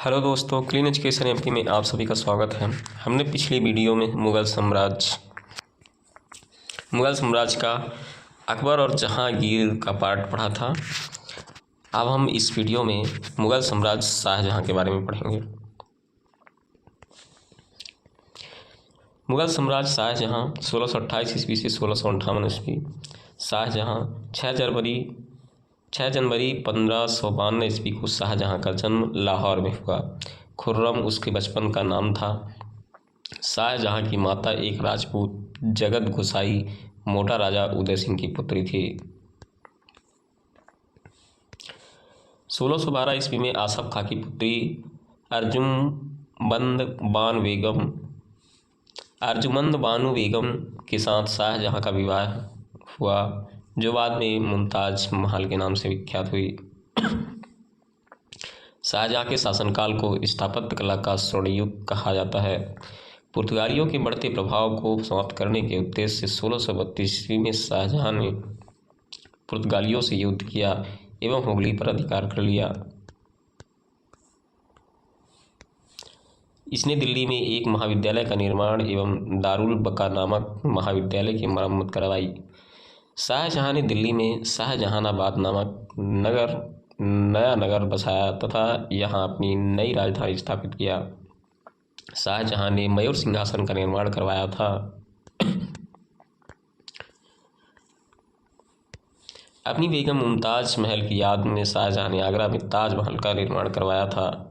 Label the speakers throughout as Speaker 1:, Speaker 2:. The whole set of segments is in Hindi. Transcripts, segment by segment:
Speaker 1: हेलो दोस्तों, क्लीन एजुकेशन एमपी में आप सभी का स्वागत है। हमने पिछली वीडियो में मुग़ल साम्राज्य का अकबर और जहांगीर का पार्ट पढ़ा था। अब हम इस वीडियो में मुग़ल साम्राज्य शाहजहां के बारे में पढ़ेंगे। मुग़ल साम्राज्य शाहजहां 1628 ईस्वी से 1658 ईस्वी। शाहजहां 6 जनवरी 1592 ईस्वी को शाहजहां का जन्म लाहौर में हुआ। खुर्रम उसके बचपन का नाम था। शाहजहां की माता एक राजपूत जगत गोसाई मोटा राजा उदय सिंह की पुत्री थी। 1612 ईस्वी में आसफ खां की पुत्री अर्जुमंद बानु बेगम के साथ शाहजहां का विवाह हुआ, जो बाद में मुमताज महल के नाम से विख्यात हुई। शाहजहां के शासनकाल को स्थापत्य कला का स्वर्ण युग कहा जाता है। पुर्तगालियों के बढ़ते प्रभाव को समाप्त करने के उद्देश्य से 1632 ईस्वी में शाहजहां ने पुर्तगालियों से युद्ध किया एवं हुगली पर अधिकार कर लिया। इसने दिल्ली में एक महाविद्यालय का निर्माण एवं दारुल बका नामक महाविद्यालय की मरम्मत करवाई। शाहजहां ने दिल्ली में शाहजहानाबाद नामक नया नगर बसाया तथा यहाँ अपनी नई राजधानी स्थापित किया। शाहजहां ने मयूर सिंहासन का निर्माण करवाया था। अपनी बेगम मुमताज महल की याद में शाहजहां ने आगरा में ताजमहल का निर्माण करवाया था।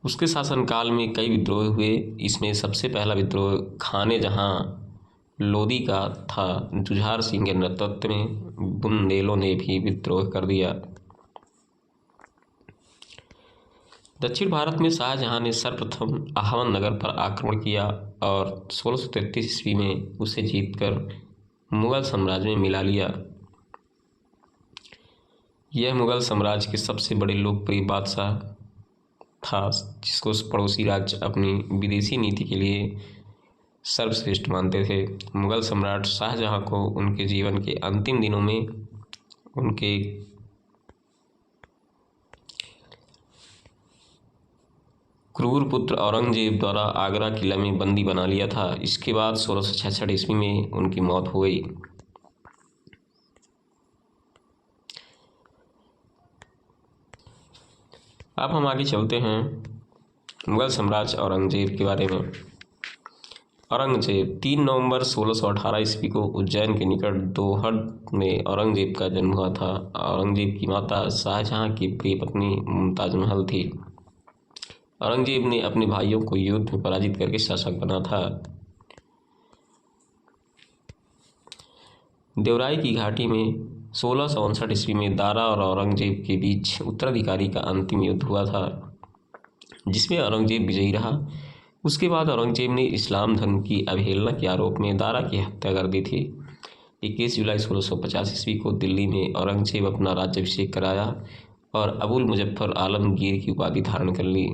Speaker 1: उसके शासनकाल में कई विद्रोह हुए। इसमें सबसे पहला विद्रोह खाने जहां लोदी का था। जुझार सिंह के नेतृत्व में बुंदेलों ने भी विद्रोह कर दिया। दक्षिण भारत में शाहजहां ने सर्वप्रथम अहमदनगर पर आक्रमण किया और 1633 ईस्वी में उसे जीतकर मुगल साम्राज्य में मिला लिया। यह मुगल साम्राज्य के सबसे बड़े लोकप्रिय बादशाह था, जिसको पड़ोसी राज्य अपनी विदेशी नीति के लिए सर्वश्रेष्ठ मानते थे। मुगल सम्राट शाहजहां को उनके जीवन के अंतिम दिनों में उनके क्रूर पुत्र औरंगजेब द्वारा आगरा किला में बंदी बना लिया था। इसके बाद 1666 ईस्वी में उनकी मौत हो गई। अब हम आगे चलते हैं मुगल सम्राट औरंगजेब के बारे में। औरंगजेब 3 नवंबर 1618 ईस्वी को उज्जैन के निकट दोहद में औरंगजेब का जन्म हुआ था। औरंगजेब की माता शाहजहां की प्रिय पत्नी मुमताज महल थी। औरंगजेब ने अपने भाइयों को युद्ध में पराजित करके शासक बना था। देवराई की घाटी में 1659 ईस्वी में दारा और औरंगजेब के बीच उत्तराधिकारी का अंतिम युद्ध हुआ था, जिसमें औरंगजेब विजयी रहा। उसके बाद औरंगजेब ने इस्लाम धर्म की अवहेलना के आरोप में दारा की हत्या कर दी थी। 21 जुलाई 1650 ईस्वी को दिल्ली में औरंगजेब अपना राज्याभिषेक कराया और अबुल मुजफ्फर आलमगीर की उपाधि धारण कर ली।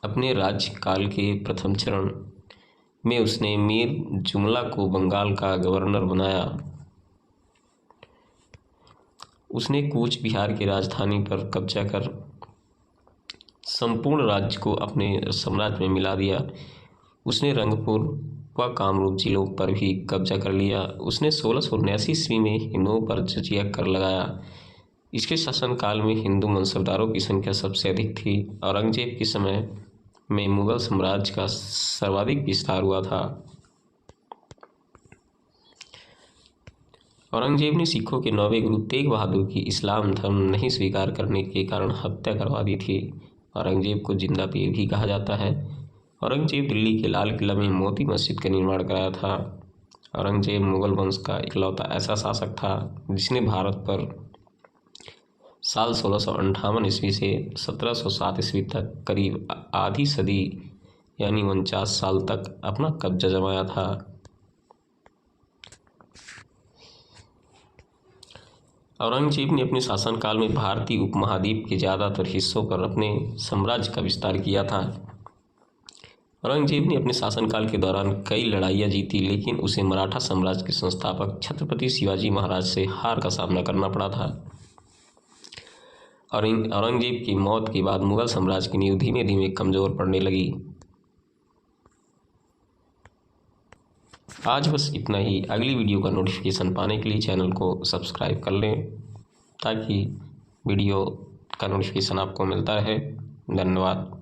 Speaker 1: अपने राज्यकाल के प्रथम चरण में उसने मीर जुमला को बंगाल का गवर्नर बनाया। उसने कूच बिहार की राजधानी पर कब्जा कर संपूर्ण राज्य को अपने साम्राज्य में मिला दिया। उसने रंगपुर व कामरूप जिलों पर भी कब्जा कर लिया। उसने 1679 ईस्वी में हिंदुओं पर जजिया कर लगाया। इसके शासनकाल में हिंदू मनसबदारों की संख्या सबसे अधिक थी। औरंगजेब के समय में मुगल साम्राज्य का सर्वाधिक विस्तार हुआ था। औरंगजेब ने सिखों के 9वें गुरु तेग बहादुर की इस्लाम धर्म नहीं स्वीकार करने के कारण हत्या करवा दी थी। औरंगजेब को जिंदा पीर भी कहा जाता है। औरंगजेब दिल्ली के लाल किला में मोती मस्जिद का निर्माण कराया था। औरंगजेब मुगल वंश का इकलौता ऐसा शासक था जिसने भारत पर साल 1658 ईस्वी से 1707 ईस्वी तक करीब आधी सदी यानी 49 साल तक अपना कब्जा जमाया था। औरंगजेब ने अपने शासनकाल में भारतीय उपमहाद्वीप के ज़्यादातर हिस्सों पर अपने साम्राज्य का विस्तार किया था। औरंगजेब ने अपने शासनकाल के दौरान कई लड़ाइयाँ जीती, लेकिन उसे मराठा साम्राज्य के संस्थापक छत्रपति शिवाजी महाराज से हार का सामना करना पड़ा था। औरंगजेब की मौत के बाद मुगल साम्राज्य की नींव धीमे धीमे कमज़ोर पड़ने लगी। आज बस इतना ही। अगली वीडियो का नोटिफिकेशन पाने के लिए चैनल को सब्सक्राइब कर लें, ताकि वीडियो का नोटिफिकेशन आपको मिलता रहे। धन्यवाद।